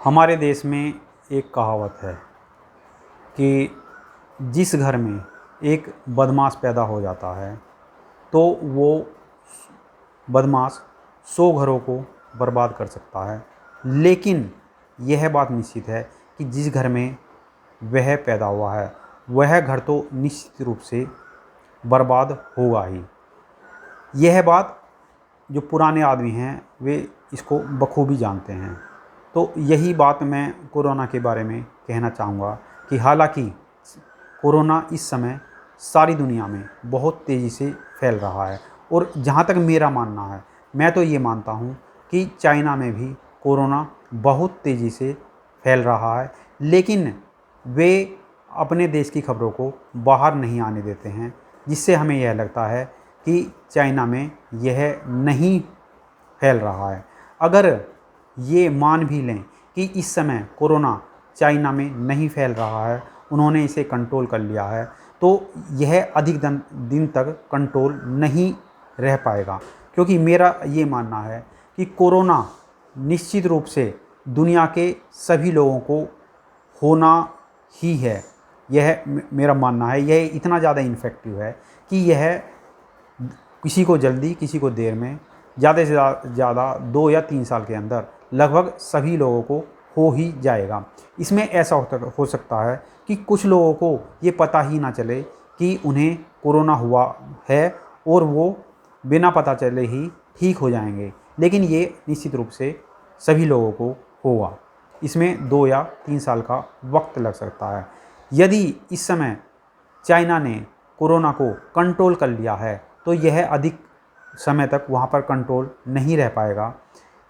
हमारे देश में एक कहावत है कि जिस घर में एक बदमाश पैदा हो जाता है तो वो बदमाश 100 घरों को बर्बाद कर सकता है। लेकिन यह बात निश्चित है कि जिस घर में वह पैदा हुआ है वह घर तो निश्चित रूप से बर्बाद होगा ही। यह बात जो पुराने आदमी हैं वे इसको बखूबी जानते हैं। तो यही बात मैं कोरोना के बारे में कहना चाहूँगा कि हालांकि कोरोना इस समय सारी दुनिया में बहुत तेज़ी से फैल रहा है और जहाँ तक मेरा मानना है, मैं तो ये मानता हूँ कि चाइना में भी कोरोना बहुत तेज़ी से फैल रहा है, लेकिन वे अपने देश की खबरों को बाहर नहीं आने देते हैं, जिससे हमें यह लगता है कि चाइना में यह नहीं फैल रहा है। अगर ये मान भी लें कि इस समय कोरोना चाइना में नहीं फैल रहा है, उन्होंने इसे कंट्रोल कर लिया है, तो यह अधिक दिन तक कंट्रोल नहीं रह पाएगा। क्योंकि मेरा ये मानना है कि कोरोना निश्चित रूप से दुनिया के सभी लोगों को होना ही है। यह मेरा मानना है। यह इतना ज़्यादा इन्फेक्टिव है कि यह किसी को जल्दी किसी को देर में, ज़्यादा से ज़्यादा 2 या 3 साल के अंदर लगभग सभी लोगों को हो ही जाएगा। इसमें ऐसा हो सकता है कि कुछ लोगों को ये पता ही ना चले कि उन्हें कोरोना हुआ है और वो बिना पता चले ही ठीक हो जाएंगे, लेकिन ये निश्चित रूप से सभी लोगों को होगा। इसमें 2 या 3 साल का वक्त लग सकता है। यदि इस समय चाइना ने कोरोना को कंट्रोल कर लिया है तो यह अधिक समय तक वहाँ पर कंट्रोल नहीं रह पाएगा।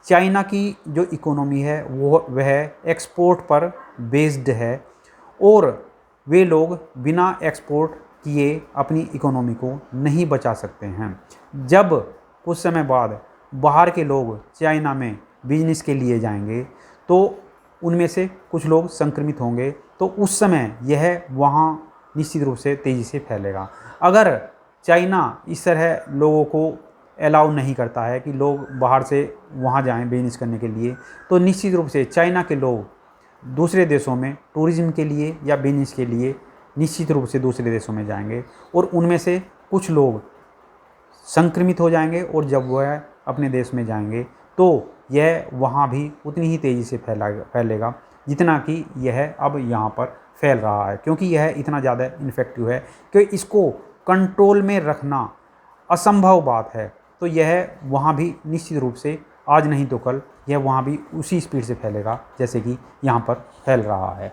चाइना की जो इकोनॉमी है वह एक्सपोर्ट पर बेस्ड है और वे लोग बिना एक्सपोर्ट किए अपनी इकोनॉमी को नहीं बचा सकते हैं। जब कुछ समय बाद बाहर के लोग चाइना में बिजनेस के लिए जाएंगे तो उनमें से कुछ लोग संक्रमित होंगे, तो उस समय यह वहाँ निश्चित रूप से तेज़ी से फैलेगा। अगर चाइना इस तरह लोगों को अलाउ नहीं करता है कि लोग बाहर से वहाँ जाएं बिजनेस करने के लिए, तो निश्चित रूप से चाइना के लोग दूसरे देशों में टूरिज़्म के लिए या बिजनेस के लिए निश्चित रूप से दूसरे देशों में जाएंगे और उनमें से कुछ लोग संक्रमित हो जाएंगे और जब वह अपने देश में जाएंगे तो यह वहाँ भी उतनी ही तेज़ी से फैलेगा जितना कि यह अब यहाँ पर फैल रहा है। क्योंकि यह इतना ज़्यादा इन्फेक्टिव है कि इसको कंट्रोल में रखना असंभव बात है। तो यह वहाँ भी निश्चित रूप से आज नहीं तो कल यह वहाँ भी उसी स्पीड से फैलेगा जैसे कि यहाँ पर फैल रहा है।